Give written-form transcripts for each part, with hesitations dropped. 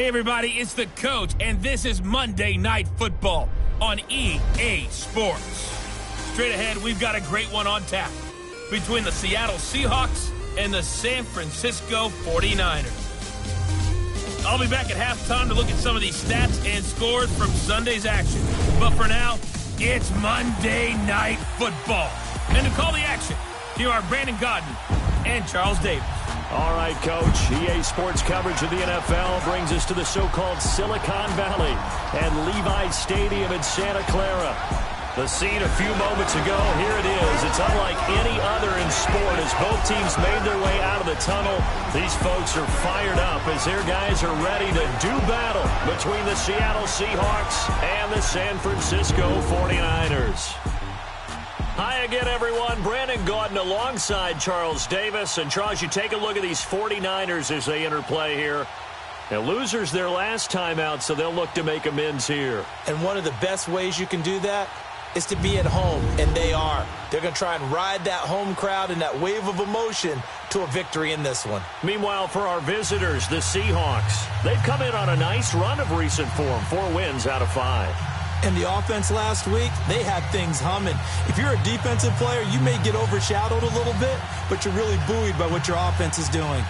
Hey everybody, it's the coach, and this is Monday Night Football on EA Sports. Straight ahead, we've got a great one on tap between the Seattle Seahawks and the San Francisco 49ers. I'll be back at halftime to look at some of these stats and scores from Sunday's action. But for now, it's Monday Night Football. And to call the action, here are Brandon Godden and Charles Davis. All right, Coach. EA Sports coverage of the NFL brings us to the so-called Silicon Valley and Levi Stadium in Santa Clara. The scene a few moments ago, here it is. It's unlike any other in sport as both teams made their way out of the tunnel. These folks are fired up as their guys are ready to do battle between the Seattle Seahawks and the San Francisco 49ers. Hi again, everyone. Brandon Gaudin alongside Charles Davis. And, Charles, you take a look at these 49ers as they interplay here. Now, losers their last time out, so they'll look to make amends here. And one of the best ways you can do that is to be at home, and they are. They're going to try and ride that home crowd and that wave of emotion to a victory in this one. Meanwhile, for our visitors, the Seahawks, they've come in on a nice run of recent form, 4 wins out of 5. And the offense last week, they had things humming. If you're a defensive player, you may get overshadowed a little bit, but you're really buoyed by what your offense is doing.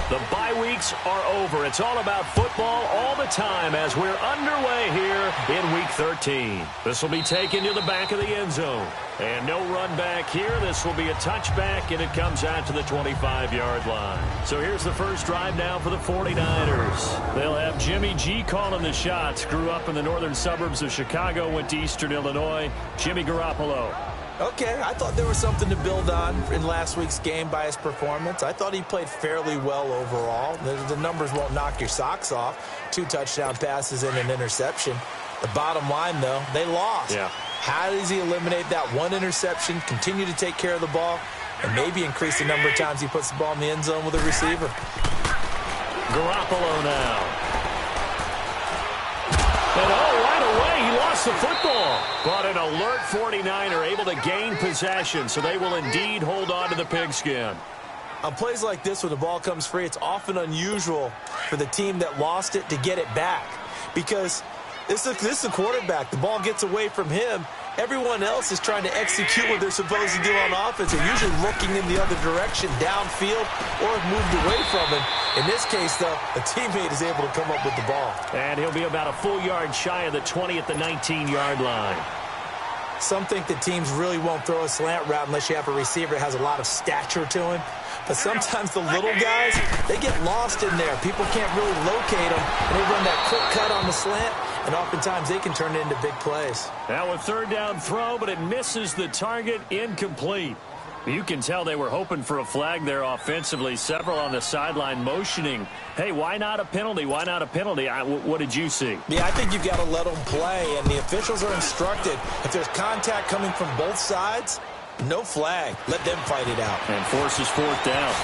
The bye weeks are over. It's all about football all the time as we're underway here in Week 13. This will be taken to the back of the end zone. And no run back here. This will be a touchback, and it comes out to the 25-yard line. So here's the first drive now for the 49ers. They'll have Jimmy G calling the shots. Grew up in the northern suburbs of Chicago, went to Eastern Illinois. Jimmy Garoppolo. Okay, I thought there was something to build on in last week's game by his performance. I thought he played fairly well overall. The numbers won't knock your socks off. 2 touchdown passes and an interception. The bottom line, though, they lost. Yeah. How does he eliminate that one interception, continue to take care of the ball, and maybe increase the number of times he puts the ball in the end zone with a receiver? Garoppolo now. And right away, he lost the football. But an alert 49er able to gain possession, so they will indeed hold on to the pigskin. On plays like this where the ball comes free, it's often unusual for the team that lost it to get it back. Because this is the quarterback. The ball gets away from him. Everyone else is trying to execute what they're supposed to do on offense. They're usually looking in the other direction, downfield, or have moved away from him. In this case, though, a teammate is able to come up with the ball. And he'll be about a full yard shy of the 20 at the 19-yard line. Some think that teams really won't throw a slant route unless you have a receiver that has a lot of stature to him. But sometimes the little guys, they get lost in there. People can't really locate them, and they run that quick cut on the slant, and oftentimes they can turn it into big plays. Now a third down throw, but it misses the target, incomplete. You can tell they were hoping for a flag there offensively. Several on the sideline motioning. Hey, why not a penalty? Why not a penalty? What did you see? Yeah, I think you've got to let them play, and the officials are instructed. If there's contact coming from both sides, no flag. Let them fight it out. And forces 4th down.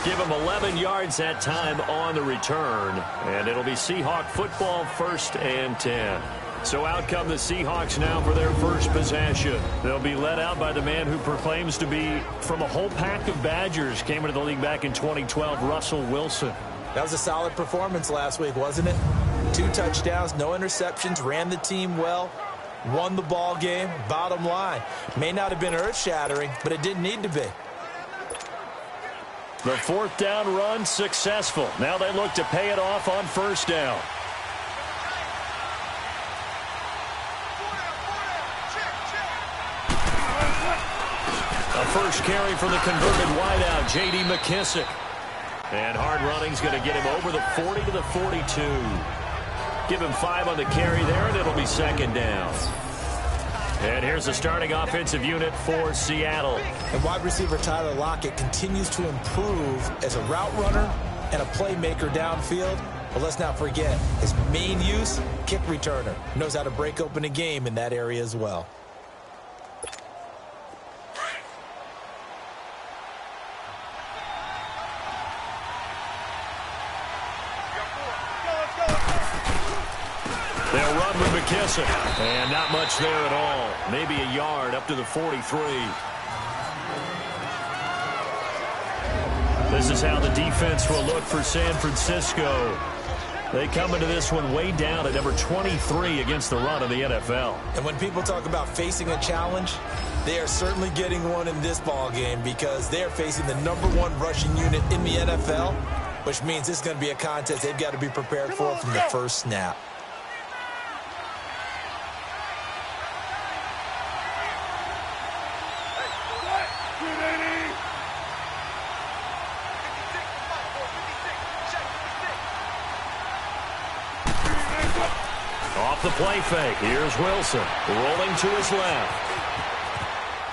Give them 11 yards that time on the return. And it'll be Seahawk football, 1st and 10. So out come the Seahawks now for their first possession. They'll be led out by the man who proclaims to be from a whole pack of Badgers. Came into the league back in 2012, Russell Wilson. That was a solid performance last week, wasn't it? 2 touchdowns, no interceptions, ran the team well, won the ball game. Bottom line, may not have been earth-shattering, but it didn't need to be. The 4th down run successful. Now they look to pay it off on 1st down. A first carry from the converted wideout, J.D. McKissick. And hard running's going to get him over the 40 to the 42. Give him 5 on the carry there, and it'll be 2nd down. And here's the starting offensive unit for Seattle. And wide receiver Tyler Lockett continues to improve as a route runner and a playmaker downfield. But let's not forget, his main use, kick returner. Knows how to break open a game in that area as well. They'll run with McKissick. And not much there at all. Maybe a yard up to the 43. This is how the defense will look for San Francisco. They come into this one way down at number 23 against the run of the NFL. And when people talk about facing a challenge, they are certainly getting one in this ball game because they are facing the #1 rushing unit in the NFL, which means this is going to be a contest they've got to be prepared for from the first snap. Off the play fake. Here's Wilson rolling to his left.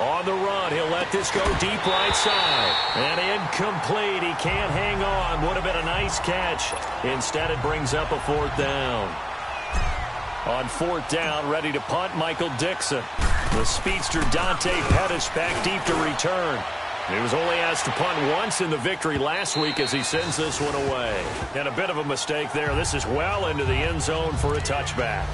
On the run, he'll let this go deep right side. And incomplete. He can't hang on. Would have been a nice catch. Instead, it brings up a 4th down. On 4th down, ready to punt, Michael Dixon. The speedster Dante Pettis back deep to return. He was only asked to punt once in the victory last week as he sends this one away. And a bit of a mistake there. This is well into the end zone for a touchback.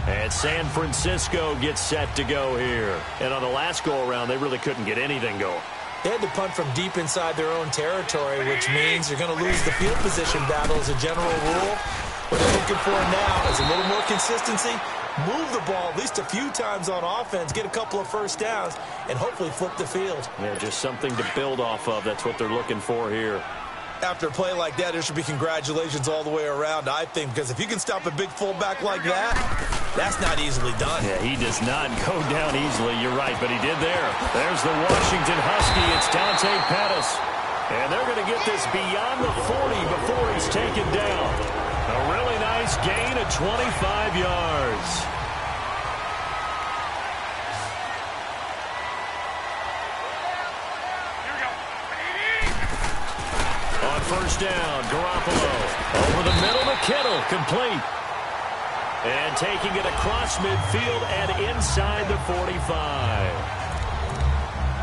And San Francisco gets set to go here. And on the last go-around, they really couldn't get anything going. They had to punt from deep inside their own territory, which means you're going to lose the field position battle as a general rule. What they're looking for now is a little more consistency. Move the ball at least a few times on offense, get a couple of first downs, and hopefully flip the field. Yeah, just something to build off of. That's what they're looking for here. After a play like that, there should be congratulations all the way around, I think, because if you can stop a big fullback like that, that's not easily done. Yeah, he does not go down easily. You're right, but he did there. There's the Washington Husky. It's Dante Pettis. And they're going to get this beyond the 40 before he's taken down. A really nice gain of 25 yards. On first down, Garoppolo. Over the middle to Kittle, complete. And taking it across midfield and inside the 45.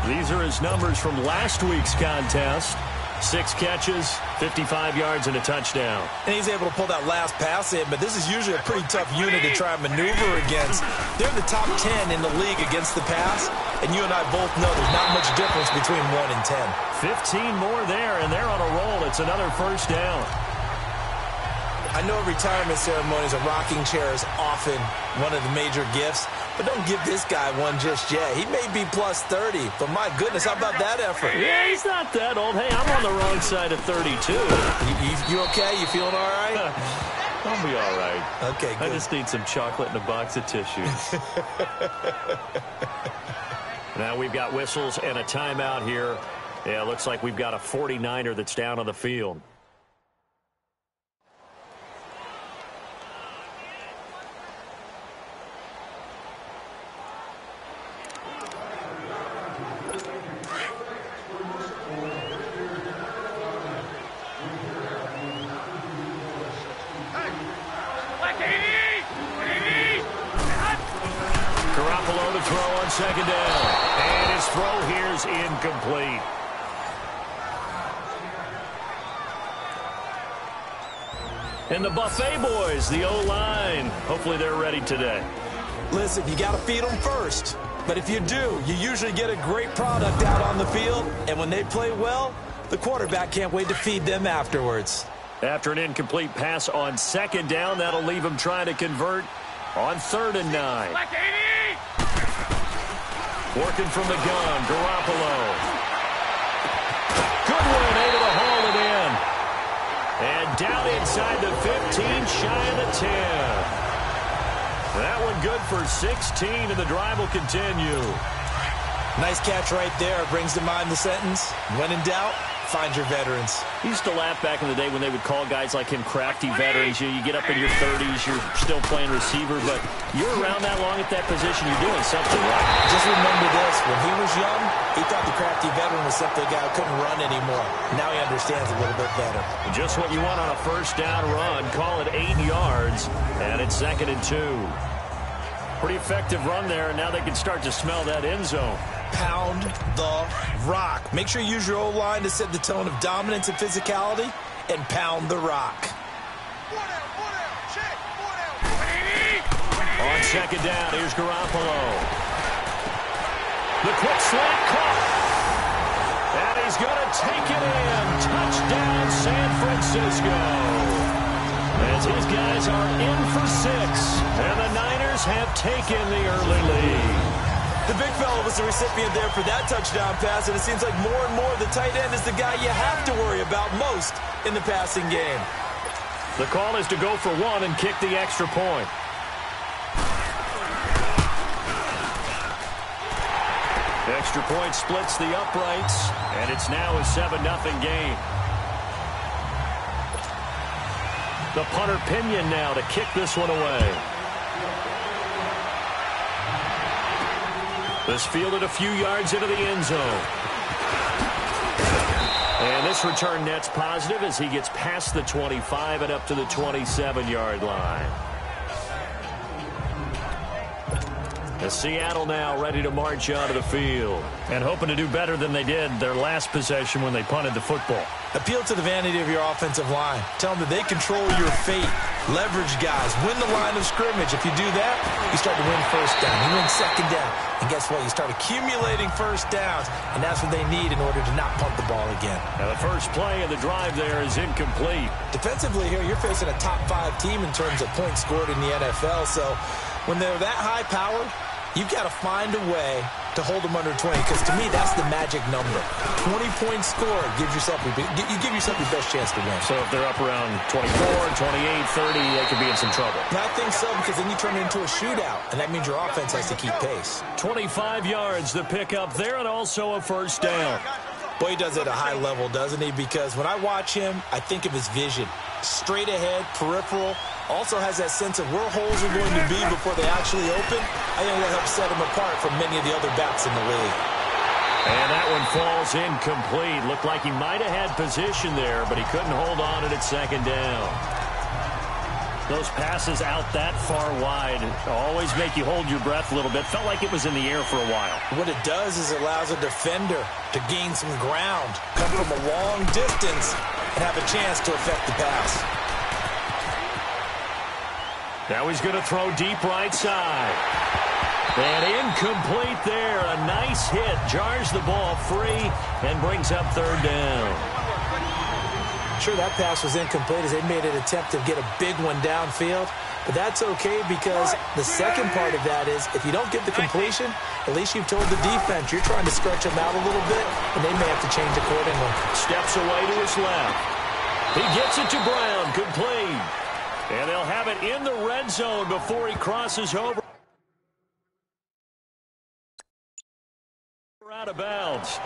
These are his numbers from last week's contest. 6 catches, 55 yards, and a touchdown. And he's able to pull that last pass in, but this is usually a pretty tough unit to try and maneuver against. They're in the top 10 in the league against the pass, and you and I both know there's not much difference between 1 and 10. 15 more there, and they're on a roll. It's another first down. I know retirement ceremonies, a rocking chair is often one of the major gifts, but don't give this guy one just yet. He may be plus 30, but my goodness, how about that effort? Yeah, he's not that old. Hey, I'm on the wrong side of 32. You okay? You feeling all right? I'll be all right. Okay, good. I just need some chocolate and a box of tissues. Now we've got whistles and a timeout here. Yeah, it looks like we've got a 49er that's down on the field. Garoppolo to throw on second down. And his throw here is incomplete. And the Buffet boys, the O-line, hopefully they're ready today. Listen, you got to feed them first. But if you do, you usually get a great product out on the field. And when they play well, the quarterback can't wait to feed them afterwards. After an incomplete pass on second down, that'll leave him trying to convert on 3rd and 9. Working from the gun, Garoppolo. Goodwin able to haul it in. And down inside the 15, shy of the 10. That one good for 16, and the drive will continue. Nice catch right there. Brings to mind the sentence, when in doubt, find your veterans. He used to laugh back in the day when they would call guys like him crafty veterans. You get up in your 30s, you're still playing receiver, but you're around that long at that position, you're doing something right. Just remember this, when he was young, he thought the crafty veteran was simply a guy who couldn't run anymore. Now he understands a little bit better. Just what you want on a first down run. Call it 8 yards, and it's 2nd and 2. Pretty effective run there, and now they can start to smell that end zone. Pound the rock. Make sure you use your O-line to set the tone of dominance and physicality, and pound the rock. On second down, here's Garoppolo. The quick slant caught. And he he's going to take it in. Touchdown, San Francisco. As his guys are in for 6, and the Niners have taken the early lead. The big fella was the recipient there for that touchdown pass, and it seems like more and more the tight end is the guy you have to worry about most in the passing game. The call is to go for 1 and kick the extra point. Extra point splits the uprights, and it's now a 7-0 game. The punter Pinion now to kick this one away. This fielded a few yards into the end zone. And this return net's positive as he gets past the 25 and up to the 27-yard line. As Seattle now ready to march onto the field and hoping to do better than they did their last possession when they punted the football. Appeal to the vanity of your offensive line. Tell them that they control your fate. Leverage guys. Win the line of scrimmage. If you do that, you start to win first down. You win second down. And guess what? You start accumulating first downs, and that's what they need in order to not punt the ball again. Now the first play of the drive there is incomplete. Defensively here, you're facing a top-5 team in terms of points scored in the NFL. So when they're that high-powered, you've got to find a way to hold them under 20, because to me, that's the magic number. 20 points scored gives yourself you give yourself your best chance to win. So if they're up around 24, 28, 30, they could be in some trouble. I think so, because then you turn it into a shootout, and that means your offense has to keep pace. 25 yards to pick up there, and also a first down. Boy, he does it at a high level, doesn't he? Because when I watch him, I think of his vision. Straight ahead, peripheral. Also has that sense of where holes are going to be before they actually open. I think that helps set him apart from many of the other backs in the league. And that one falls incomplete. Looked like he might have had position there, but he couldn't hold on it at second down. Those passes out that far wide always make you hold your breath a little bit. Felt like it was in the air for a while. What it does is it allows a defender to gain some ground, come from a long distance, and have a chance to affect the pass. Now he's going to throw deep right side. And incomplete there. A nice hit. Jars the ball free and brings up third down. Sure, that pass was incomplete as they made an attempt to get a big one downfield. But that's okay, because the second part of that is if you don't get the completion, at least you've told the defense you're trying to stretch them out a little bit, and they may have to change accordingly. Steps away to his left. He gets it to Brown. Complete. And they'll have it in the red zone before he crosses over. Out of bounds.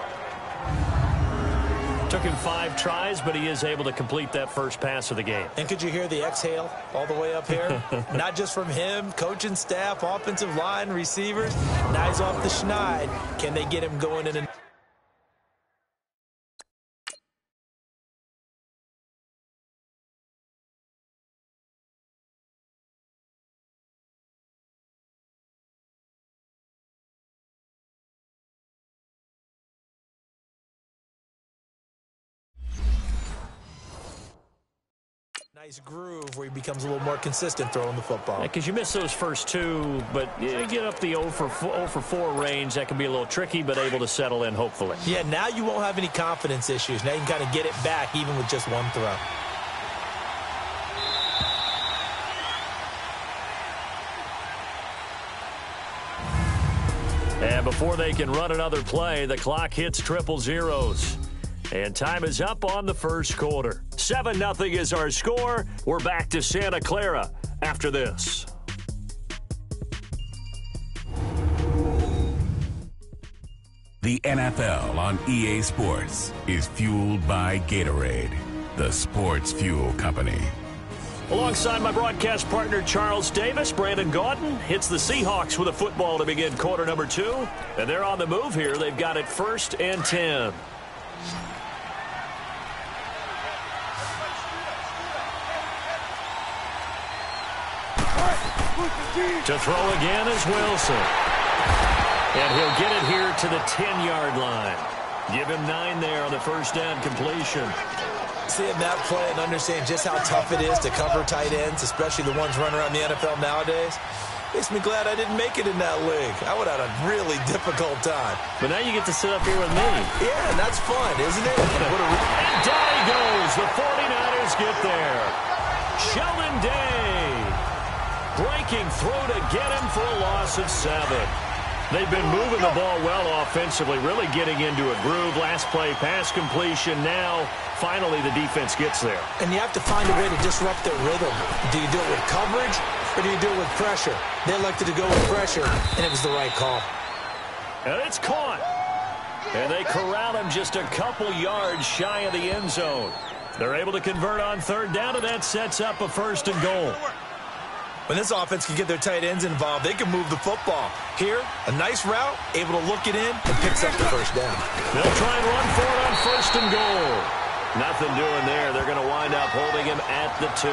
Took him 5 tries, but he is able to complete that first pass of the game. And could you hear the exhale all the way up here? Not just from him, coaching staff, offensive line, receivers. Now he's off the schneid. Can they get him going in a... nice groove where he becomes a little more consistent throwing the football. Because you miss those first 2, but you get up the 0 for 4 range. That can be a little tricky, but able to settle in, hopefully. Yeah, now you won't have any confidence issues. Now you can kind of get it back even with just one throw. And before they can run another play, the clock hits triple zeros. And time is up on the first quarter. 7-0 is our score. We're back to Santa Clara after this. The NFL on EA Sports is fueled by Gatorade, the sports fuel company. Alongside my broadcast partner, Charles Davis, Brandon Gaudin hits the Seahawks with a football to begin quarter number 2. And they're on the move here. They've got it 1st and 10. To throw again is Wilson. And he'll get it here to the 10-yard line. Give him 9 there on the first down completion. Seeing that play and understanding just how tough it is to cover tight ends, especially the ones running around the NFL nowadays, Makes me glad I didn't make it in that league. I would have had a really difficult time. But now you get to sit up here with me. Yeah, and that's fun, isn't it? And down he goes. The 49ers get there. Sheldon Day breaking through to get him for a loss of 7. They've been moving the ball well offensively, really getting into a groove. Last play, pass completion. Now, finally, the defense gets there. And you have to find a way to disrupt their rhythm. Do you do it with coverage or do you do it with pressure? They elected to go with pressure, and it was the right call. And it's caught. And they corral him just a couple yards shy of the end zone. They're able to convert on 3rd down, and that sets up a 1st and goal. When this offense can get their tight ends involved, they can move the football. Here, a nice route, able to look it in, and picks up the 1st down. They'll try and run for it on 1st and goal. Nothing doing there. They're going to wind up holding him at the 2.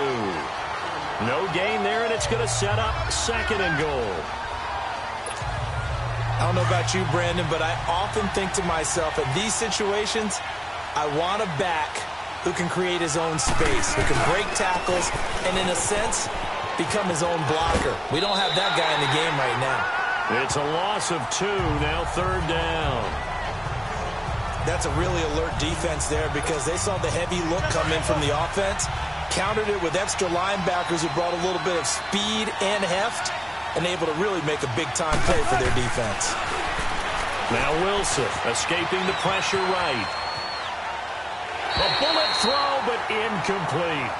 No gain there, and it's going to set up 2nd and goal. I don't know about you, Brandon, but I often think to myself, in these situations, I want a back who can create his own space, who can break tackles, and in a sense, become his own blocker. We don't have that guy in the game right now. It's a loss of 2, now 3rd down. That's a really alert defense there because they saw the heavy look come in from the offense, countered it with extra linebackers who brought a little bit of speed and heft, and able to really make a big-time play for their defense. Now Wilson escaping the pressure right. A bullet throw, but incomplete.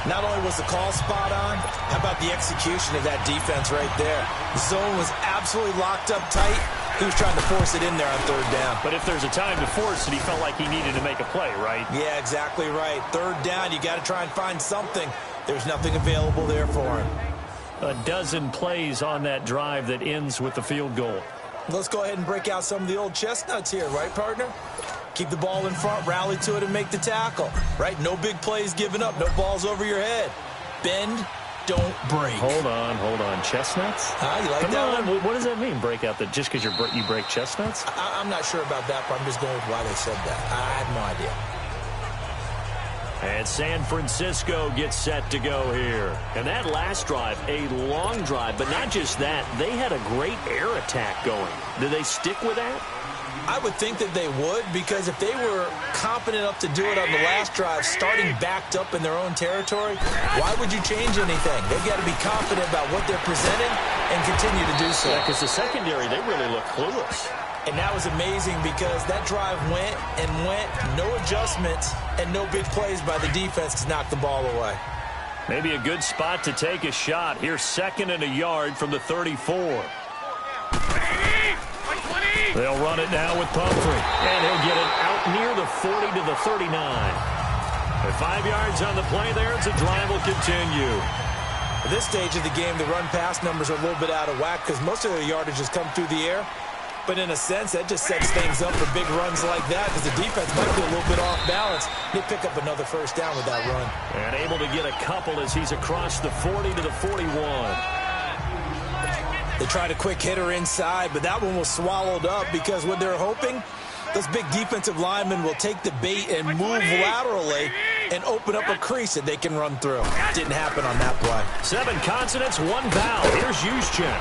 Not only was the call spot on, how about the execution of that defense right there? The zone was absolutely locked up tight. He was trying to force it in there on 3rd down. But if there's a time to force it, he felt like he needed to make a play, right? Yeah, exactly right. 3rd down, you got to try and find something. There's nothing available there for him. A dozen plays on that drive that ends with the field goal. Let's go ahead and break out some of the old chestnuts here, right, partner? Keep the ball in front, rally to it, and make the tackle, right? No big plays given up, no balls over your head. Bend, don't break. Hold on. Chestnuts? You like that one? What does that mean, break out? That just because you break chestnuts? I'm not sure about that, but I'm just going with why they said that. I have no idea. And San Francisco gets set to go here. And that last drive, a long drive, but not just that. They had a great air attack going. Do they stick with that? I would think that they would, because if they were confident enough to do it on the last drive, starting backed up in their own territory, why would you change anything? They've got to be confident about what they're presenting and continue to do so. Yeah, because the secondary, they really look clueless. And that was amazing because that drive went and went, no adjustments, and no big plays by the defense to knock the ball away. Maybe a good spot to take a shot. Here's 2nd and a yard from the 34. They'll run it now with Pumphrey. And he'll get it out near the 40 to the 39. With 5 yards on the play there, the drive will continue. At this stage of the game, the run-pass numbers are a little bit out of whack because most of their yardage has come through the air. But in a sense, that just sets things up for big runs like that because the defense might be a little bit off balance. They pick up another 1st down with that run. And able to get a couple as he's across the 40 to the 41. They tried a quick hitter inside, but that one was swallowed up because what they're hoping, those big defensive linemen will take the bait and move laterally and open up a crease that they can run through. Didn't happen on that play. 7 consonants, 1 vowel. Here's Juszczyk.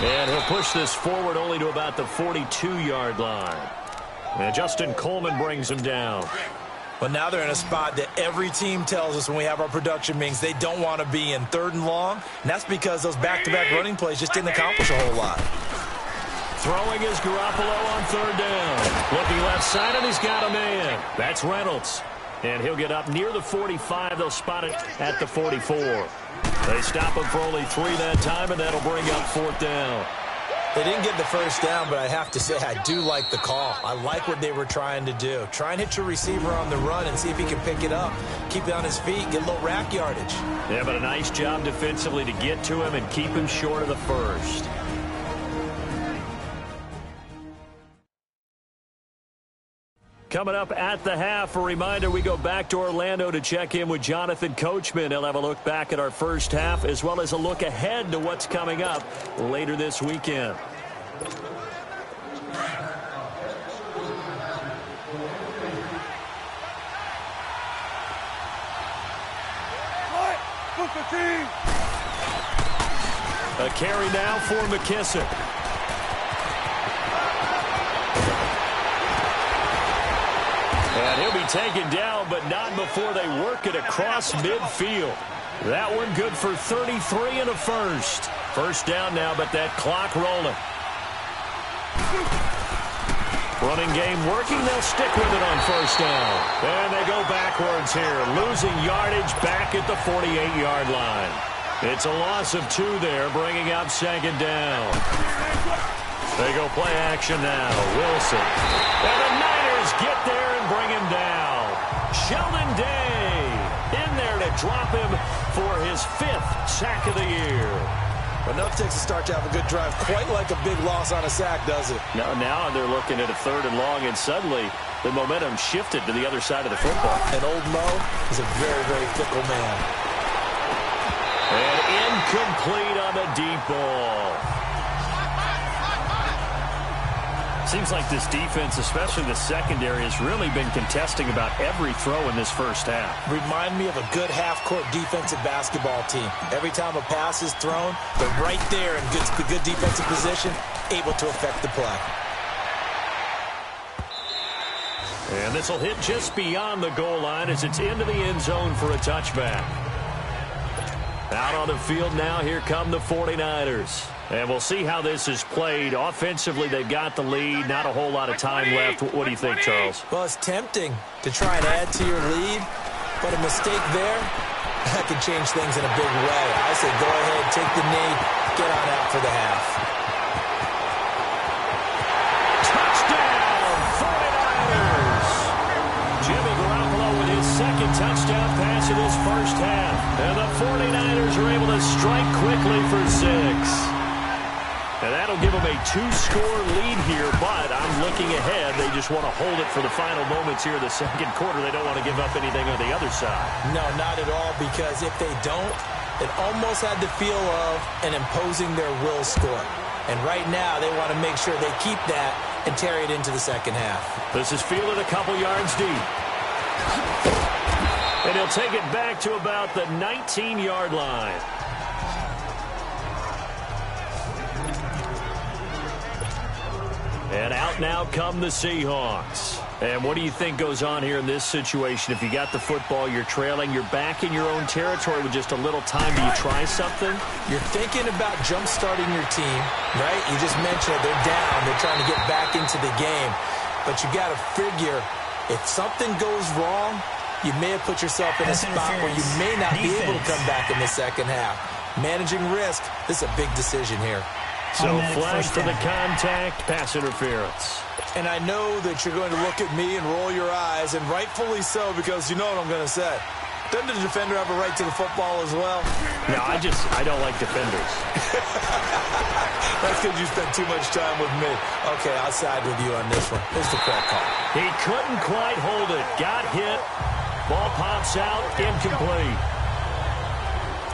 And he'll push this forward only to about the 42-yard line. And Justin Coleman brings him down. But now they're in a spot that every team tells us when we have our production meetings they don't want to be in, 3rd and long. And that's because those back-to-back running plays just didn't accomplish a whole lot. Throwing is Garoppolo on 3rd down. Looking left side, and he's got a man. That's Reynolds. And he'll get up near the 45. They'll spot it at the 44. They stop him for only 3 that time, and that'll bring up 4th down. They didn't get the 1st down, but I have to say I do like the call. I like what they were trying to do. Try and hit your receiver on the run and see if he can pick it up. Keep it on his feet, get a little rack yardage. Yeah, but a nice job defensively to get to him and keep him short of the 1st. Coming up at the half, a reminder, we go back to Orlando to check in with Jonathan Coachman. He'll have a look back at our first half as well as a look ahead to what's coming up later this weekend. A carry now for McKissick. And he'll be taken down, but not before they work it across midfield. That one good for 33 and a first. First down now, but that clock rolling. Running game working. They'll stick with it on first down. And they go backwards here, losing yardage back at the 48-yard line. It's a loss of 2 there, bringing up second down. They go play action now. Wilson. And the Niners get there and bring him down. Sheldon Day in there to drop him for his 5th sack of the year. Enough takes a start to have a good drive. Quite like a big loss on a sack, does it? Now they're looking at a 3rd and long, and suddenly the momentum shifted to the other side of the football. And old Mo is a very, very fickle man. And incomplete on the deep ball. Seems like this defense, especially the secondary, has really been contesting about every throw in this first half. Remind me of a good half-court defensive basketball team. Every time a pass is thrown, they're right there in good defensive position, able to affect the play. And this will hit just beyond the goal line as it's into the end zone for a touchback. Out on the field now, here come the 49ers. And we'll see how this is played. Offensively, they've got the lead. Not a whole lot of time left. What do you think, Charles? Well, it's tempting to try and add to your lead, but a mistake there, that could change things in a big way. I say go ahead, take the knee, get on out for the half. Touchdown, 49ers! Jimmy Garoppolo with his 2nd touchdown pass in his first half. And the 49ers are able to strike quickly for 6. And that'll give them a 2-score lead here, but I'm looking ahead. They just want to hold it for the final moments here in the second quarter. They don't want to give up anything on the other side. No, not at all, because if they don't, it almost had the feel of an imposing their will score. And right now, they want to make sure they keep that and carry it into the second half. This is fielded a couple yards deep. And he'll take it back to about the 19-yard line. And out now come the Seahawks. And what do you think goes on here in this situation? If you got the football, you're trailing, you're back in your own territory with just a little time. Do you try something? You're thinking about jump-starting your team, right? You just mentioned it. They're down. They're trying to get back into the game. But you got to figure, if something goes wrong, you may have put yourself in a spot where you may not be able to come back in the second half. Managing risk, this is a big decision here. So flag for the contact, pass interference. And I know that you're going to look at me and roll your eyes, and rightfully so, because you know what I'm going to say. Doesn't the defender have a right to the football as well? No, I don't like defenders. That's because you spent too much time with me. Okay, I'll side with you on this one. Here's the correct call. He couldn't quite hold it. Got hit. Ball pops out, incomplete.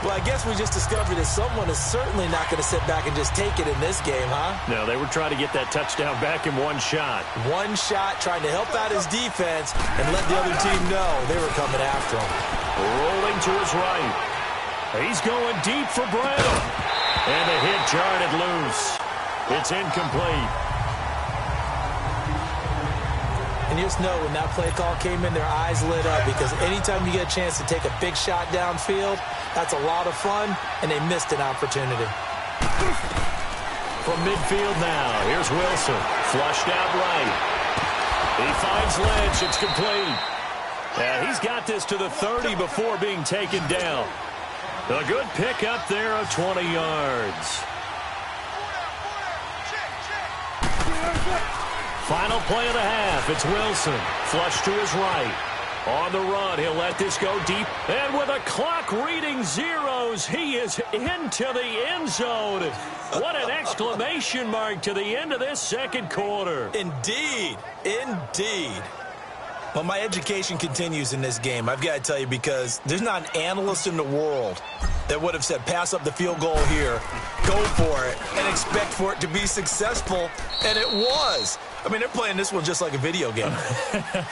Well, I guess we just discovered that someone is certainly not going to sit back and just take it in this game, huh? No, they were trying to get that touchdown back in one shot. One shot, trying to help out his defense and let the other team know they were coming after him. Rolling to his right. He's going deep for Brown. And the hit jarred it loose. It's incomplete. And you just know when that play call came in, their eyes lit up, because anytime you get a chance to take a big shot downfield, that's a lot of fun, and they missed an opportunity. From midfield now, here's Wilson. Flushed out right. He finds Lynch. It's complete. And he's got this to the 30 before being taken down. A good pickup there of 20 yards. Final play of the half. It's Wilson. Flush to his right. On the run, he'll let this go deep. And with a clock reading zeros, he is into the end zone. What an exclamation mark to the end of this second quarter. Indeed. Indeed. Well, my education continues in this game, I've got to tell you, because there's not an analyst in the world that would have said pass up the field goal here, go for it, and expect for it to be successful, and it was. I mean, they're playing this one just like a video game.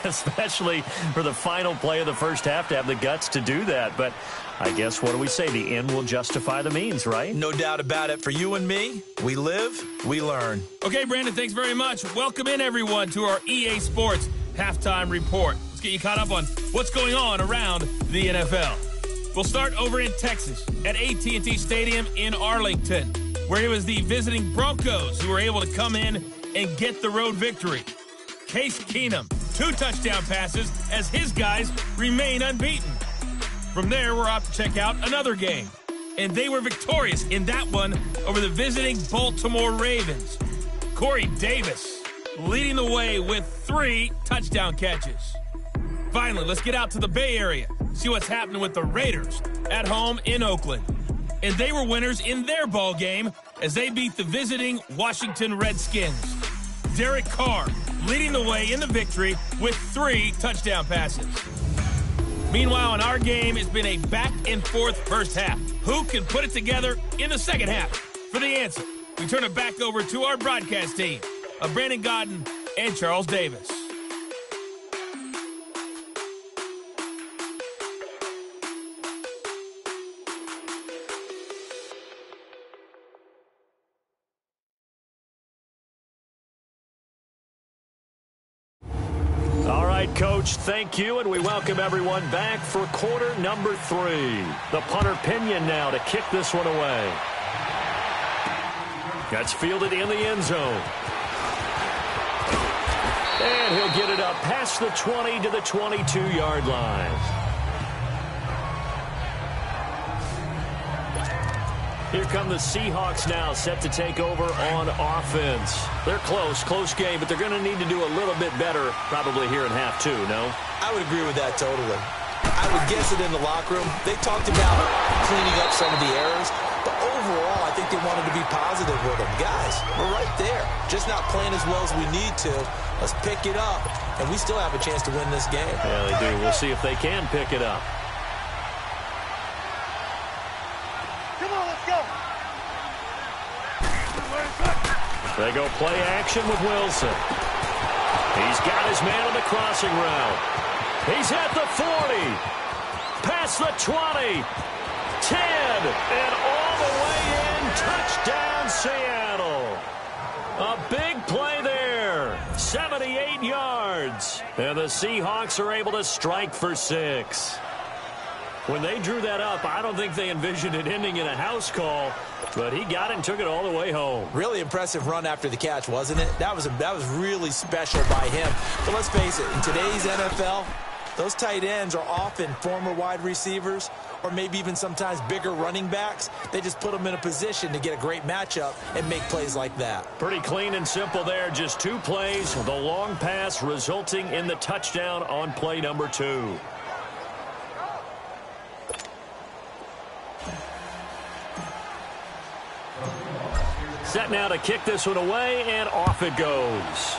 Especially for the final play of the first half to have the guts to do that. But I guess, what do we say? The end will justify the means, right? No doubt about it. For you and me, we live, we learn. Okay, Brandon, thanks very much. Welcome in, everyone, to our EA Sports Halftime Report. Let's get you caught up on what's going on around the NFL. We'll start over in Texas at AT&T Stadium in Arlington, where it was the visiting Broncos who were able to come in and get the road victory. Case Keenum, 2 touchdown passes as his guys remain unbeaten. From there, we're off to check out another game, and they were victorious in that one over the visiting Baltimore Ravens. Corey Davis leading the way with 3 touchdown catches. Finally, let's get out to the Bay Area, see what's happening with the Raiders at home in Oakland. And they were winners in their ball game as they beat the visiting Washington Redskins. Derek Carr leading the way in the victory with 3 touchdown passes. Meanwhile, in our game, it's been a back-and-forth first half. Who can put it together in the second half? For the answer, we turn it back over to our broadcast team of Brandon Godden and Charles Davis. Coach, thank you, and we welcome everyone back for quarter number 3. The punter Pinion now to kick this one away. That's fielded in the end zone. And he'll get it up past the 20 to the 22-yard line. Here come the Seahawks now, set to take over on offense. They're close game, but they're going to need to do a little bit better probably here in half 2, no? I would agree with that totally. I would guess it in the locker room. They talked about cleaning up some of the errors, but overall, I think they wanted to be positive with them. Guys, we're right there. Just not playing as well as we need to. Let's pick it up, and we still have a chance to win this game. Yeah, they do. We'll see if they can pick it up. They go play action with Wilson. He's got his man on the crossing route. He's at the 40. Past the 20. 10. And all the way in. Touchdown, Seattle. A big play there. 78 yards. And the Seahawks are able to strike for 6. When they drew that up, I don't think they envisioned it ending in a house call, but he got it and took it all the way home. Really impressive run after the catch, wasn't it? That was really special by him. But let's face it, in today's NFL, those tight ends are often former wide receivers or maybe even sometimes bigger running backs. They just put them in a position to get a great matchup and make plays like that. Pretty clean and simple there. Just 2 plays, the long pass resulting in the touchdown on play number 2. Set now to kick this one away, and off it goes.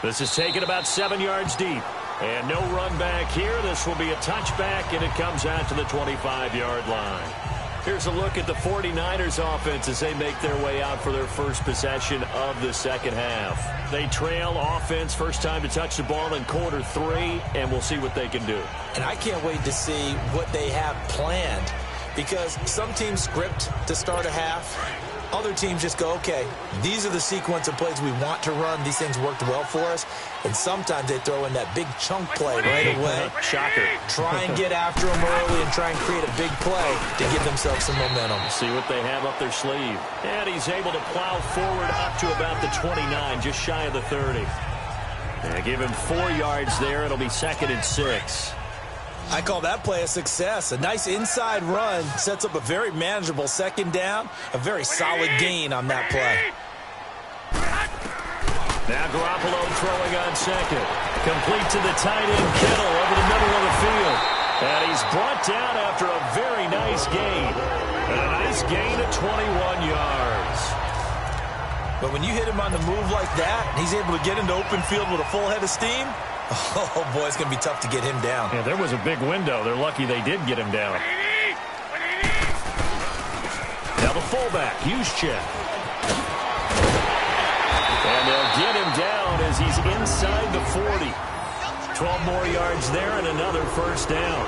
This is taken about 7 yards deep. And no run back here. This will be a touchback, and it comes out to the 25-yard line. Here's a look at the 49ers offense as they make their way out for their first possession of the second half. They trail offense, first time to touch the ball in quarter 3, and we'll see what they can do. And I can't wait to see what they have planned, because some teams script to start a half. Other teams just go, okay, these are the sequence of plays we want to run. These things worked well for us. And sometimes they throw in that big chunk play right away. Shocker. Try and get after them early and try and create a big play to give themselves some momentum. See what they have up their sleeve. And he's able to plow forward up to about the 29, just shy of the 30. And give him 4 yards there. It'll be 2nd and 6. I call that play a success. A nice inside run sets up a very manageable second down, a very solid gain on that play. Now Garoppolo throwing on second. Complete to the tight end, Kittle, over the middle of the field. And he's brought down after a very nice gain. And a nice gain of 21 yards. But when you hit him on the move like that, and he's able to get into open field with a full head of steam, oh, boy, it's going to be tough to get him down. Yeah, there was a big window. They're lucky they did get him down. Now the fullback, Juszczyk. And they'll get him down as he's inside the 40. 12 more yards there and another first down.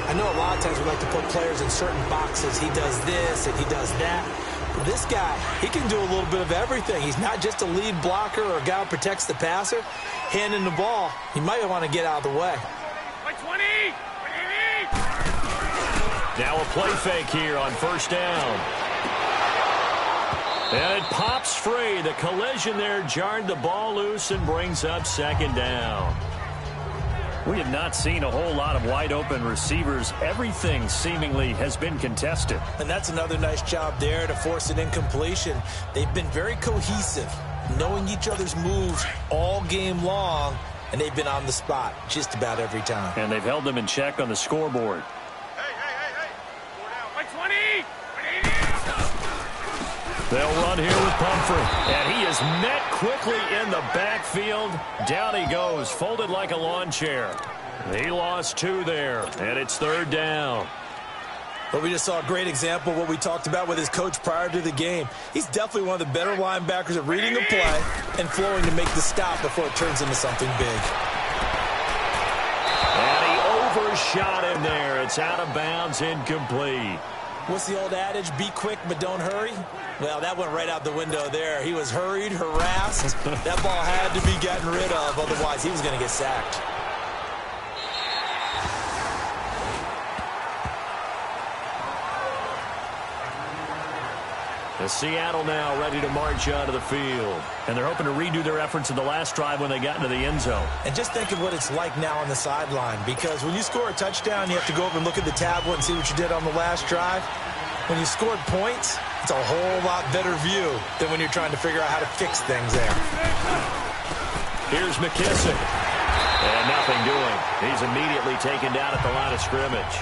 I know a lot of times we like to put players in certain boxes. He does this and he does that. But this guy, he can do a little bit of everything. He's not just a lead blocker or a guy who protects the passer. Handing the ball, he might want to get out of the way. Now a play fake here on first down. And it pops free. The collision there jarred the ball loose and brings up second down. We have not seen a whole lot of wide-open receivers. Everything seemingly has been contested. And that's another nice job there to force an incompletion. They've been very cohesive, knowing each other's moves all game long, and they've been on the spot just about every time. And they've held them in check on the scoreboard. They'll run here with Pumphrey. And he is met quickly in the backfield. Down he goes, folded like a lawn chair. He lost 2 there, and it's third down. But we just saw a great example of what we talked about with his coach prior to the game. He's definitely one of the better linebackers at reading a play and flowing to make the stop before it turns into something big. And he overshot him there. It's out of bounds, incomplete. What's the old adage? Be quick, but don't hurry. Well, that went right out the window there. He was hurried, harassed. That ball had to be gotten rid of. Otherwise, he was going to get sacked. The Seattle now ready to march out of the field. And they're hoping to redo their efforts in the last drive when they got into the end zone. And just think of what it's like now on the sideline. Because when you score a touchdown, you have to go over and look at the tablet and see what you did on the last drive. When you scored points, it's a whole lot better view than when you're trying to figure out how to fix things there. Here's McKissick. And nothing doing. He's immediately taken down at the line of scrimmage.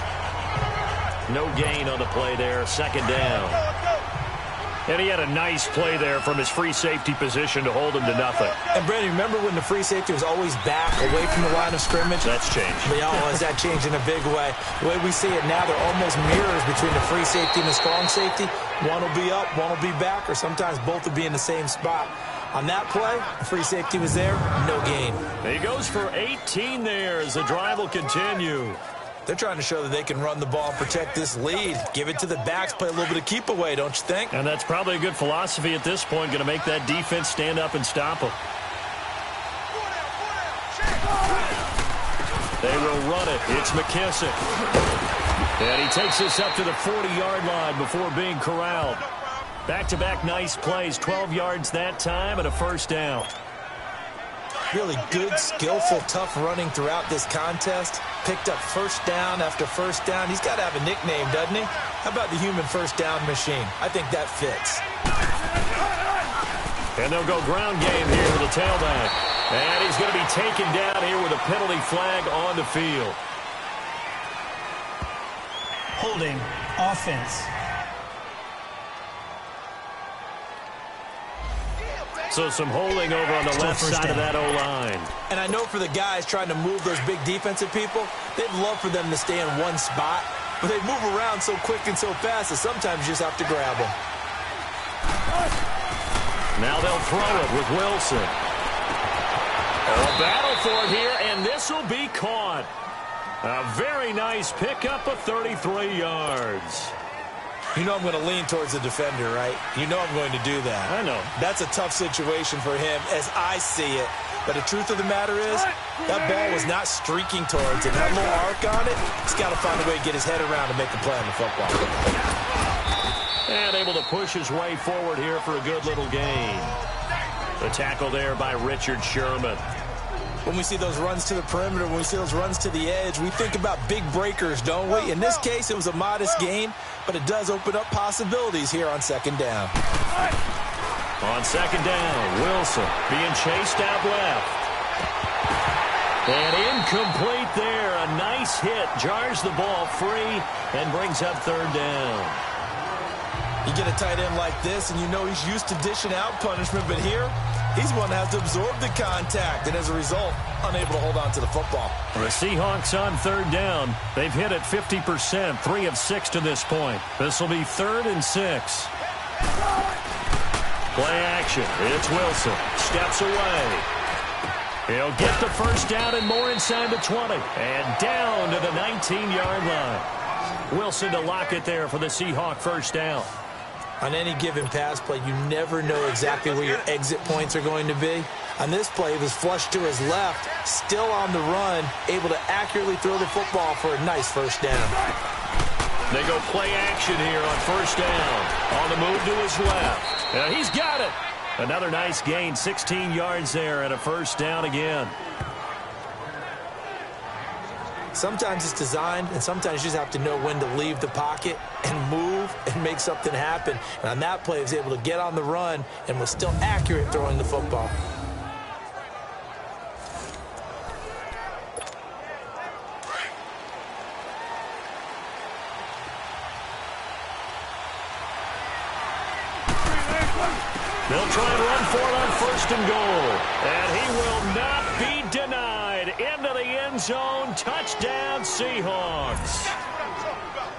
No gain on the play there. Second down. And he had a nice play there from his free safety position to hold him to nothing. And, Brandon, remember when the free safety was always back away from the line of scrimmage? That's changed. Yeah, has that changed in a big way? The way we see it now, they're almost mirrors between the free safety and the strong safety. One will be up, one will be back, or sometimes both will be in the same spot. On that play, the free safety was there, no gain. He goes for 18 there as the drive will continue. They're trying to show that they can run the ball and protect this lead. Give it to the backs, play a little bit of keep away, don't you think? And that's probably a good philosophy at this point, going to make that defense stand up and stop them. They will run it. It's McKissick. And he takes this up to the 40-yard line before being corralled. Back-to-back nice plays, 12 yards that time and a first down. Really good, skillful, tough running throughout this contest. Picked up first down after first down. He's got to have a nickname, doesn't he? How about the human first down machine? I think that fits. And they'll go ground game here with a tailback. And he's going to be taken down here with a penalty flag on the field. Holding offense. So some holding over on the left side of that O-line. And I know for the guys trying to move those big defensive people, they'd love for them to stay in one spot. But they move around so quick and so fast that sometimes you just have to grab them. Now they'll throw it with Wilson. A battle for it here, and this will be caught. A very nice pickup of 33 yards. You know I'm going to lean towards the defender, right? You know I'm going to do that. I know. That's a tough situation for him as I see it. But the truth of the matter is, that ball was not streaking towards it. That little arc on it, he's got to find a way to get his head around to make a play on the football. And able to push his way forward here for a good little gain. The tackle there by Richard Sherman. When we see those runs to the perimeter, when we see those runs to the edge, we think about big breakers, don't we? In this case, it was a modest gain, but it does open up possibilities here on second down. On second down, Wilson being chased out left. And incomplete there. A nice hit. Jars the ball free and brings up third down. You get a tight end like this, and you know he's used to dishing out punishment, but here, he's one that has to absorb the contact, and as a result, unable to hold on to the football. The Seahawks on third down. They've hit it 50%, 3 of 6 to this point. This will be 3rd and 6. Play action. It's Wilson. Steps away. He'll get the first down and more inside the 20. And down to the 19-yard line. Wilson to lock it there for the Seahawk first down. On any given pass play, you never know exactly where your exit points are going to be. On this play, he was flushed to his left, still on the run, able to accurately throw the football for a nice first down. They go play action here on first down. On the move to his left. He's got it. Another nice gain, 16 yards there and a first down again. Sometimes it's designed, and sometimes you just have to know when to leave the pocket and move and make something happen. And on that play, he was able to get on the run and was still accurate throwing the football. They'll try and run for it on first and goal. And he will not be denied. Into the end zone. Touchdown, Seahawks.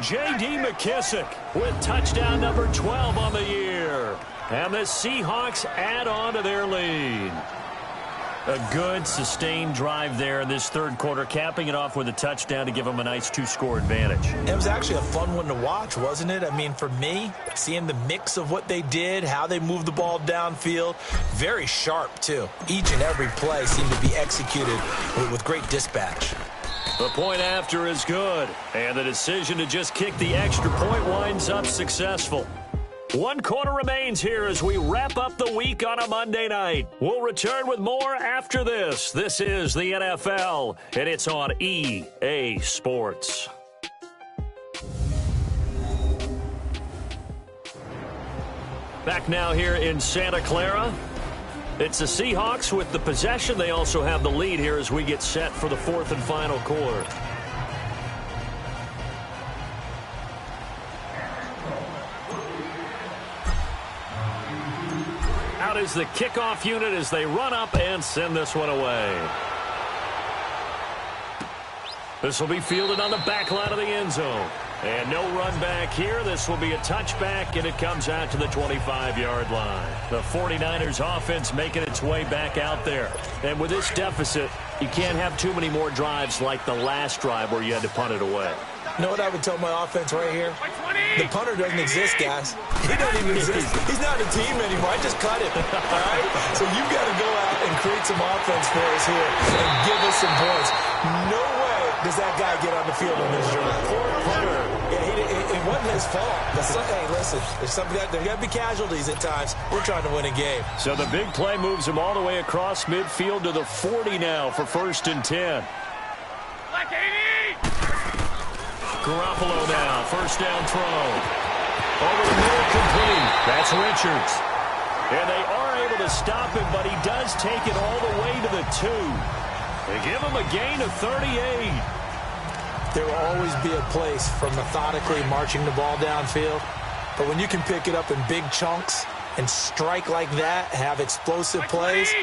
J.D. McKissick with touchdown number 12 on the year. And the Seahawks add on to their lead. A good, sustained drive there in this third quarter, capping it off with a touchdown to give them a nice 2-score advantage. It was actually a fun one to watch, wasn't it? I mean, for me, seeing the mix of what they did, how they moved the ball downfield, very sharp, too. Each and every play seemed to be executed with great dispatch. The point after is good, and the decision to just kick the extra point winds up successful. 1 quarter remains here as we wrap up the week on a Monday night. We'll return with more after this. This is the NFL, and it's on EA Sports. Back now here in Santa Clara. It's the Seahawks with the possession. They also have the lead here as we get set for the 4th and final quarter. Out is the kickoff unit as they run up and send this one away. This will be fielded on the back line of the end zone. And no run back here. This will be a touchback, and it comes out to the 25-yard line. The 49ers offense making its way back out there. And with this deficit, you can't have too many more drives like the last drive where you had to punt it away. You know what I would tell my offense right here? The punter doesn't exist, guys. He doesn't even exist. He's not a team anymore. I just cut him. All right? So you've got to go out and create some offense for us here and give us some points. No way does that guy get on the field on this drive. Poor punter. Yeah, it wasn't his fault. Hey, listen, there's got to be casualties at times. We're trying to win a game. So the big play moves him all the way across midfield to the 40 now for 1st and 10. Garoppolo now, first down throw. Over the middle, complete. That's Richards. And they are able to stop him, but he does take it all the way to the 2. They give him a gain of 38. There will always be a place for methodically marching the ball downfield. But when you can pick it up in big chunks and strike like that, have explosive plays,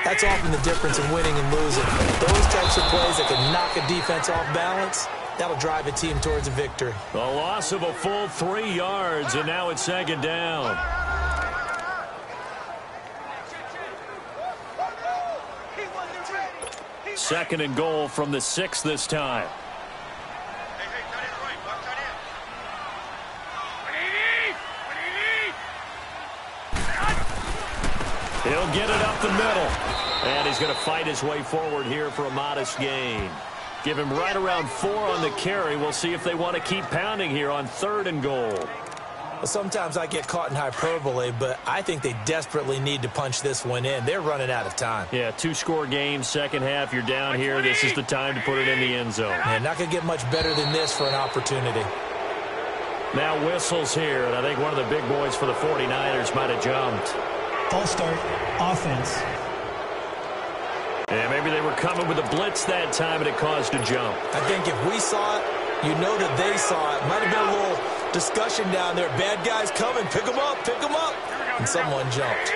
that's often the difference in winning and losing. Those types of plays that can knock a defense off balance, that'll drive a team towards a victory. A loss of a full 3 yards, and now it's 2nd down. Second and goal from the 6 this time. He'll get it up the middle. And he's going to fight his way forward here for a modest gain. Give him right around 4 on the carry. We'll see if they want to keep pounding here on 3rd and goal. Well, sometimes I get caught in hyperbole, but I think they desperately need to punch this one in. They're running out of time. Yeah, 2-score game, second half. You're down here. This is the time to put it in the end zone. Yeah, not going to get much better than this for an opportunity. Now whistles here, and I think one of the big boys for the 49ers might have jumped. False start, offense. Yeah, maybe they were coming with a blitz that time, and it caused a jump. I think if we saw it, you know that they saw it. Might have been a discussion down there. Bad guys coming. Pick them up. Pick them up. And someone jumped.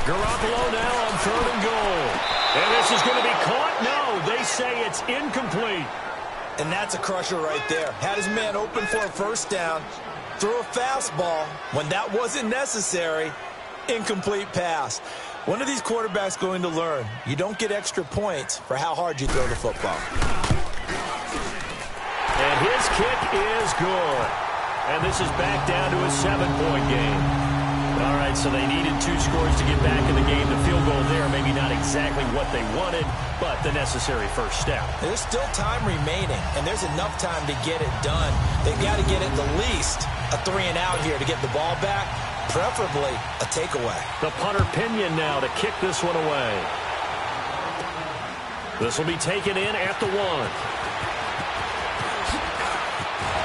Garoppolo now on 3rd and goal. And this is going to be caught? No, they say it's incomplete. And that's a crusher right there. Had his man open for a first down. Threw a fastball when that wasn't necessary. Incomplete pass. When are these quarterbacks going to learn? You don't get extra points for how hard you throw the football. And his kick is good. And this is back down to a 7-point game. All right, so they needed 2 scores to get back in the game. The field goal there, maybe not exactly what they wanted, but the necessary first step. There's still time remaining, and there's enough time to get it done. They've got to get at the least a 3-and-out here to get the ball back, preferably a takeaway. The punter Pinion now to kick this one away. This will be taken in at the 1.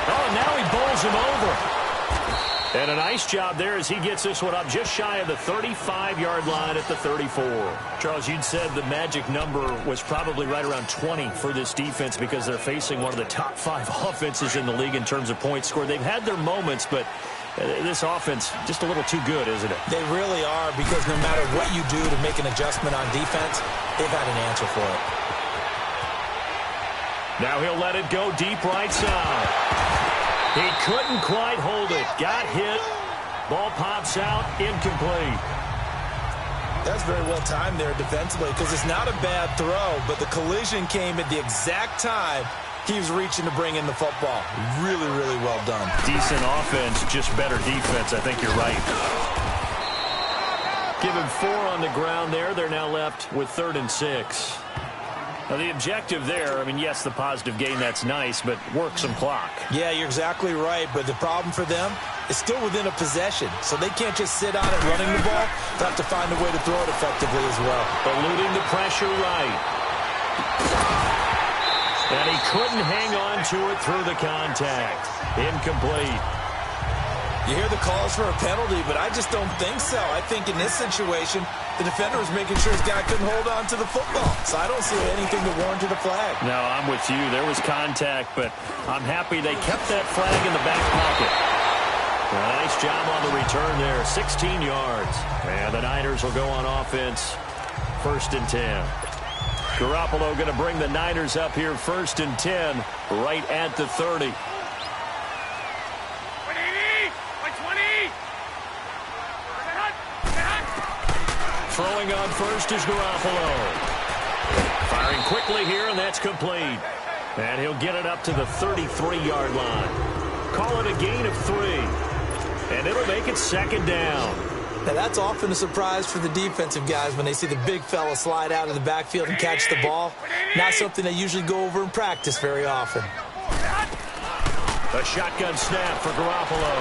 Oh, now he bowls him over. And a nice job there as he gets this one up just shy of the 35-yard line at the 34. Charles, you'd said the magic number was probably right around 20 for this defense because they're facing one of the top 5 offenses in the league in terms of points scored. They've had their moments, but this offense just a little too good, isn't it? They really are, because no matter what you do to make an adjustment on defense, they've had an answer for it. Now he'll let it go deep right side. He couldn't quite hold it. Got hit. Ball pops out. Incomplete. That's very well timed there defensively, because it's not a bad throw, but the collision came at the exact time he was reaching to bring in the football. Really, really well done. Decent offense, just better defense. I think you're right. Give him 4 on the ground there. They're now left with 3rd and 6. Now, the objective there, I mean, yes, the positive gain, that's nice, but work some clock. Yeah, you're exactly right, but the problem for them is still within a possession, so they can't just sit on it running the ball. They have to find a way to throw it effectively as well. Eluding the pressure right. And he couldn't hang on to it through the contact. Incomplete. You hear the calls for a penalty, but I just don't think so. I think in this situation, the defender was making sure his guy couldn't hold on to the football. So I don't see anything that warranted a flag. No, I'm with you. There was contact, but I'm happy they kept that flag in the back pocket. A nice job on the return there. 16 yards. And the Niners will go on offense. 1st and 10. Garoppolo going to bring the Niners up here 1st and 10 right at the 30. Throwing on first is Garoppolo. Firing quickly here, and that's complete. And he'll get it up to the 33-yard line. Call it a gain of 3. And it'll make it 2nd down. Now, that's often a surprise for the defensive guys when they see the big fella slide out of the backfield and catch the ball. Not something they usually go over in practice very often. A shotgun snap for Garoppolo.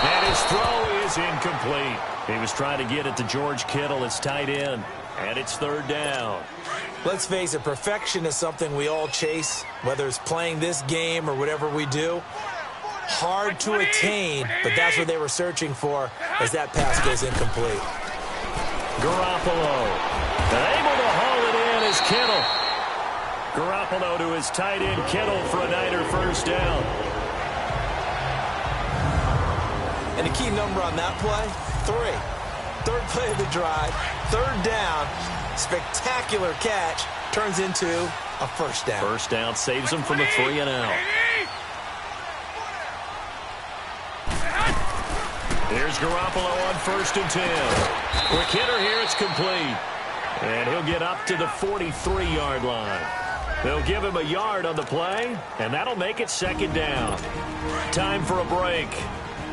And his throw is incomplete. He was trying to get it to George Kittle, his tight end. And it's 3rd down. Let's face it, perfection is something we all chase, whether it's playing this game or whatever we do. Hard to attain, but that's what they were searching for as that pass goes incomplete. Garoppolo. Able to haul it in is Kittle. Garoppolo to his tight end, Kittle, for a Niner 1st down. And the key number on that play, 3. 3rd play of the drive, 3rd down, spectacular catch, turns into a 1st down. 1st down saves them from a 3-and-out. Here's Garoppolo on 1st and 10. Quick hitter here, it's complete. And he'll get up to the 43-yard line. They'll give him a yard on the play, and that'll make it 2nd down. Time for a break.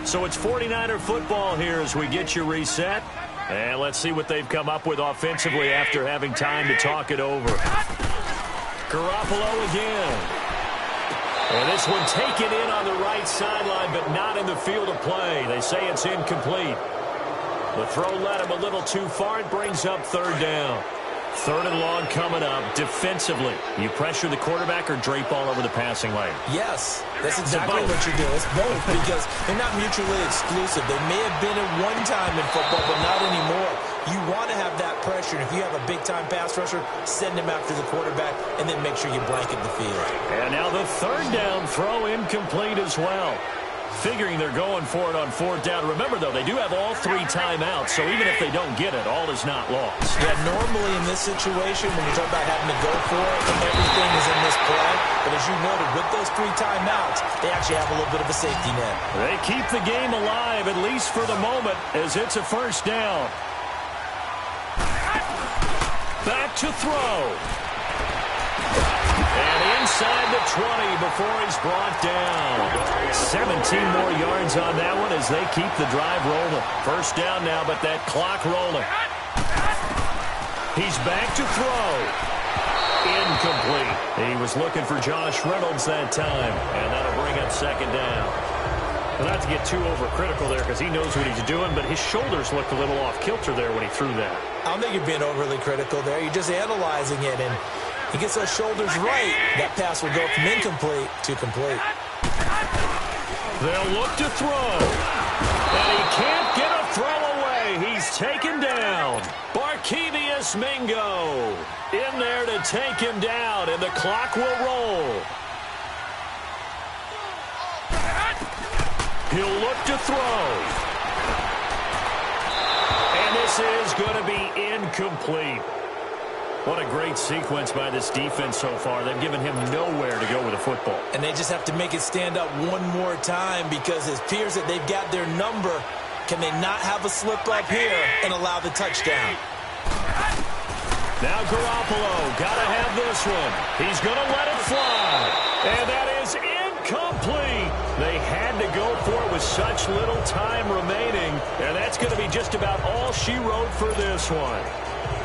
So it's 49er football here as we get you reset. And let's see what they've come up with offensively after having time to talk it over. Garoppolo again. And this one taken in on the right sideline, but not in the field of play. They say it's incomplete. The throw led him a little too far. It brings up 3rd down. 3rd and long coming up. Defensively, you pressure the quarterback or drape all over the passing lane? Yes, that's exactly what you do. It's both, because they're not mutually exclusive. They may have been at one time in football, but not anymore. You want to have that pressure. And if you have a big-time pass rusher, send him after the quarterback and then make sure you blanket the field. And now the third down throw incomplete as well. Figuring they're going for it on fourth down. Remember, though, they do have all 3 timeouts, so even if they don't get it, all is not lost. Yeah, normally in this situation, when you talk about having to go for it, everything is in this play. But as you noted, with those 3 timeouts, they actually have a little bit of a safety net. They keep the game alive, at least for the moment, as it's a first down. Back to throw. And inside the 20 before he's brought down. 17 more yards on that one as they keep the drive rolling. First down now, but that clock rolling. He's back to throw. Incomplete. He was looking for Josh Reynolds that time, and that'll bring up second down. Well, not to get too overcritical there because he knows what he's doing, but his shoulders looked a little off kilter there when he threw that. I don't think you're being overly critical there. You're just analyzing it, and he gets those shoulders right. That pass will go from incomplete to complete. They'll look to throw. And he can't get a throw away. He's taken down. Barkevious Mingo in there to take him down, and the clock will roll. He'll look to throw. And this is going to be incomplete. What a great sequence by this defense so far. They've given him nowhere to go with the football. And they just have to make it stand up one more time because it appears that they've got their number. Can they not have a slip up here and allow the touchdown? Now Garoppolo, gotta have this one. He's gonna let it fly. And that is incomplete. They had to go for it with such little time remaining. And that's gonna be just about all she wrote for this one.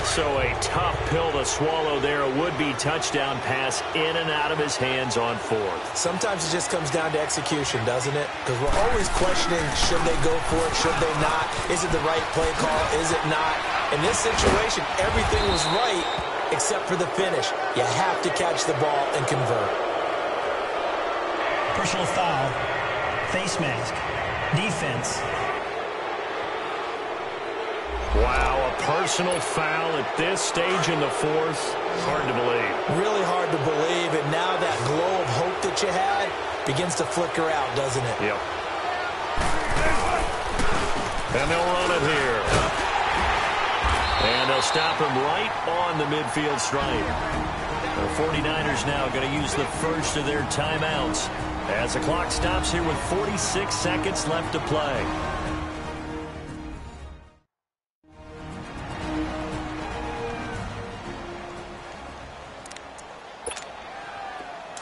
So a tough pill to swallow there. A would-be touchdown pass in and out of his hands on fourth. Sometimes it just comes down to execution, doesn't it? Because we're always questioning, should they go for it, should they not? Is it the right play call, is it not? In this situation, everything was right except for the finish. You have to catch the ball and convert. Personal foul, face mask, defense. Wow, a personal foul at this stage in the fourth. Hard to believe. Really hard to believe, and now that glow of hope that you had begins to flicker out, doesn't it? Yep. And they'll run it here. And they'll stop him right on the midfield stripe. The 49ers now going to use the first of their timeouts as the clock stops here with 46 seconds left to play.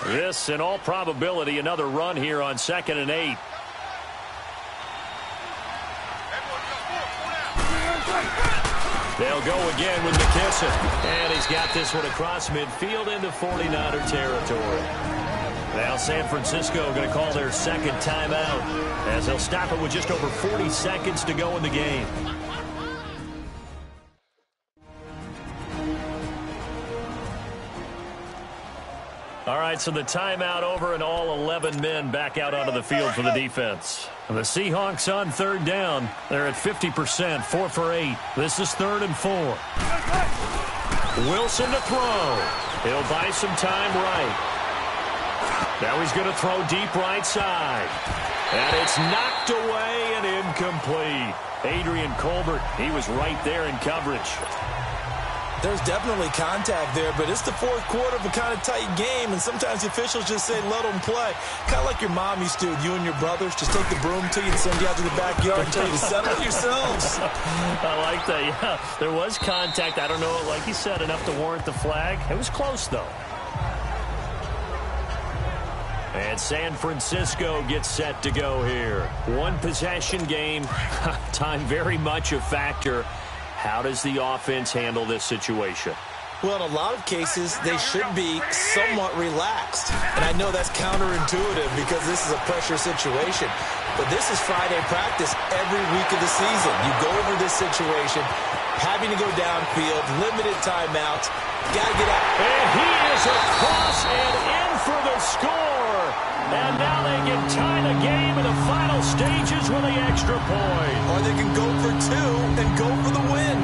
This, in all probability, another run here on 2nd and 8. They'll go again with McKissick. And he's got this one across midfield into 49er territory. Now San Francisco going to call their second timeout as they'll stop it with just over 40 seconds to go in the game. All right, so the timeout over and all 11 men back out onto the field for the defense. The Seahawks on third down. They're at 50%, 4 for 8. This is 3rd and 4. Wilson to throw. He'll buy some time right. Now he's going to throw deep right side. And it's knocked away and incomplete. Adrian Colbert, he was right there in coverage. There's definitely contact there, but it's the fourth quarter of a kind of tight game, and sometimes the officials just say, let them play. Kind of like your mom used to, you and your brothers, just take the broom to you and send you out to the backyard and tell you to settle yourselves. I like that, yeah. There was contact. I don't know, like you said, enough to warrant the flag. It was close, though. And San Francisco gets set to go here. One possession game. Time very much a factor. How does the offense handle this situation? Well, in a lot of cases, they should be somewhat relaxed. And I know that's counterintuitive because this is a pressure situation. But this is Friday practice every week of the season. You go over this situation, having to go downfield, limited timeouts, got to get out. And he is across and in for the score. And now they can tie the game in the final stages with the extra point. Or they can go for 2 and go for the win.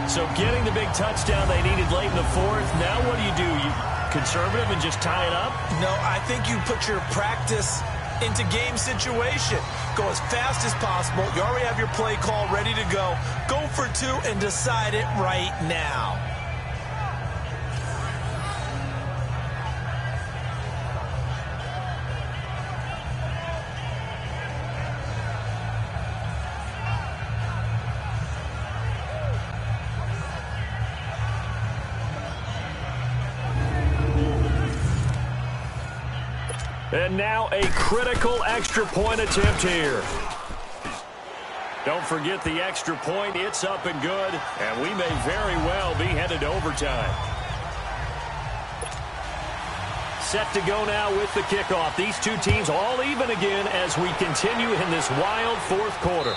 So getting the big touchdown they needed late in the fourth. Now what do? You conservative and just tie it up? No, I think you put your practice into game situation. Go as fast as possible. You already have your play call ready to go. Go for two and decide it right now. And now a critical extra point attempt here. Don't forget the extra point. It's up and good. And we may very well be headed to overtime. Set to go now with the kickoff. These two teams all even again as we continue in this wild fourth quarter.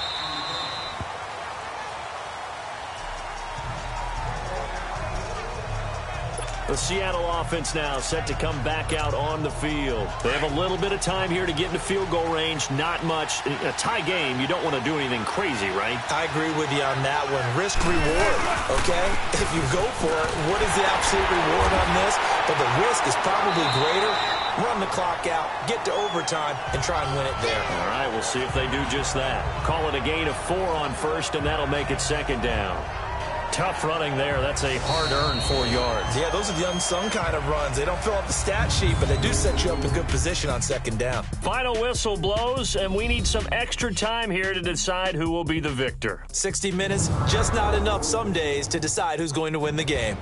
The Seattle offense now set to come back out on the field. They have a little bit of time here to get into field goal range. Not much. In a tie game, you don't want to do anything crazy, right? I agree with you on that one. Risk reward, okay? If you go for it, what is the absolute reward on this? But the risk is probably greater. Run the clock out, get to overtime, and try and win it there. All right, we'll see if they do just that. Call it a gain of 4 on first, and that'll make it second down. Tough running there. That's a hard-earned 4 yards. Yeah, those are the unsung kind of runs. They don't fill out the stat sheet, but they do set you up in good position on second down. Final whistle blows, and we need some extra time here to decide who will be the victor. 60 minutes, just not enough some days to decide who's going to win the game.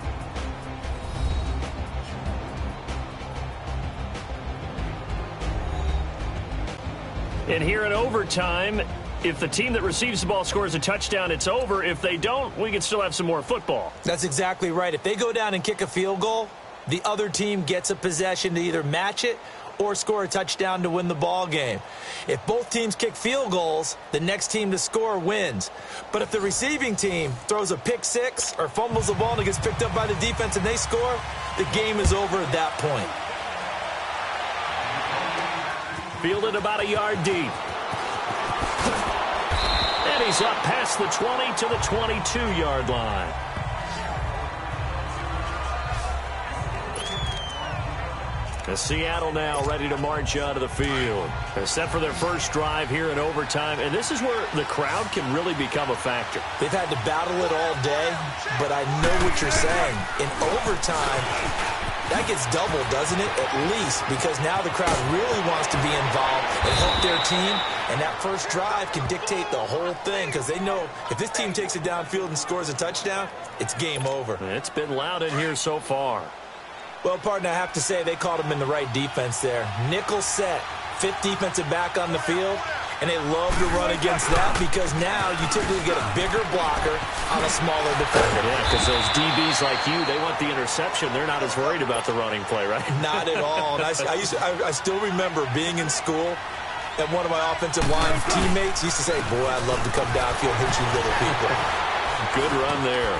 And here in overtime, if the team that receives the ball scores a touchdown, it's over. If they don't, we can still have some more football. That's exactly right. If they go down and kick a field goal, the other team gets a possession to either match it or score a touchdown to win the ball game. If both teams kick field goals, the next team to score wins. But if the receiving team throws a pick six or fumbles the ball and it gets picked up by the defense and they score, the game is over at that point. Fielded about a yard deep. And he's up past the 20 to the 22-yard line. And Seattle now ready to march out of the field. They're set for their first drive here in overtime. And this is where the crowd can really become a factor. They've had to battle it all day, but I know what you're saying. In overtime, that gets doubled, doesn't it? At least, because now the crowd really wants to be involved and help their team. And that first drive can dictate the whole thing because they know if this team takes it downfield and scores a touchdown, it's game over. It's been loud in here so far. Well, partner, I have to say they caught him in the right defense there. Nickel set, fifth defensive back on the field, and they love to run against that because now you typically get a bigger blocker on a smaller defender. Yeah, because those DBs like you, they want the interception. They're not as worried about the running play, right? Not at all. And I still remember being in school, and one of my offensive line teammates used to say, boy, I'd love to come downfield and hit you little people. Good run there.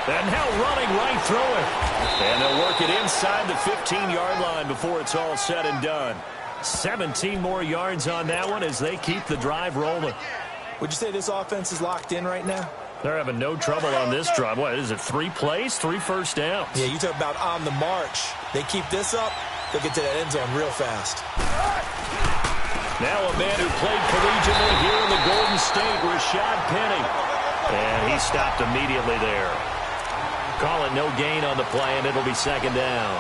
And now running right through it. And they'll work it inside the 15-yard line before it's all said and done. 17 more yards on that one as they keep the drive rolling. Would you say this offense is locked in right now? They're having no trouble on this drive. What is it, 3 plays, 3 first downs? Yeah, you talk about on the march. They keep this up, they'll get to that end zone real fast. Now a man who played collegiately here in the Golden State, Rashad Penny. And he stopped immediately there. Call it no gain on the play, and it'll be second down.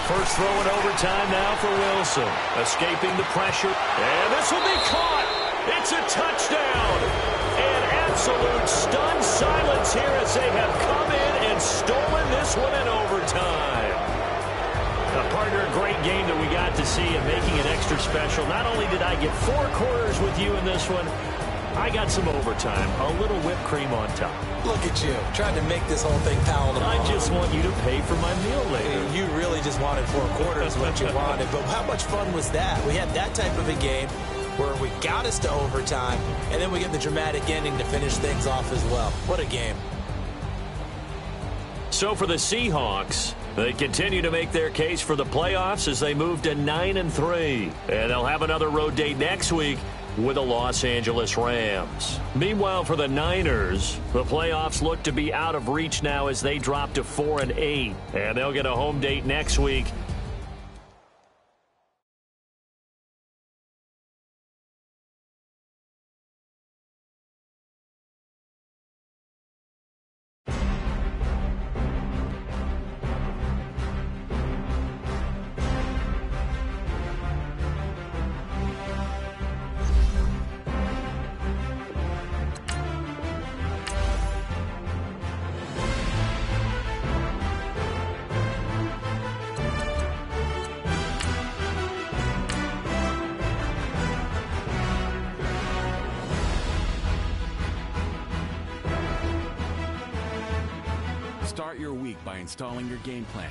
First throw in overtime now for Wilson. Escaping the pressure. And this will be caught. It's a touchdown. And absolute stunned silence here as they have come in and stolen this one in overtime. Partner, a great game that we got to see and making it extra special. Not only did I get 4 quarters with you in this one, I got some overtime, a little whipped cream on top. Look at you, trying to make this whole thing palatable. I just want you to pay for my meal later. You really just wanted 4 quarters what you wanted, but how much fun was that? We had that type of a game where we got us to overtime, and then we get the dramatic ending to finish things off as well. What a game. So for the Seahawks, They continue to make their case for the playoffs as they move to 9-3. And they'll have another road date next week with the Los Angeles Rams. Meanwhile, for the Niners, the playoffs look to be out of reach now as they drop to 4-8. And they'll get a home date next week. Start your week by installing your game plan.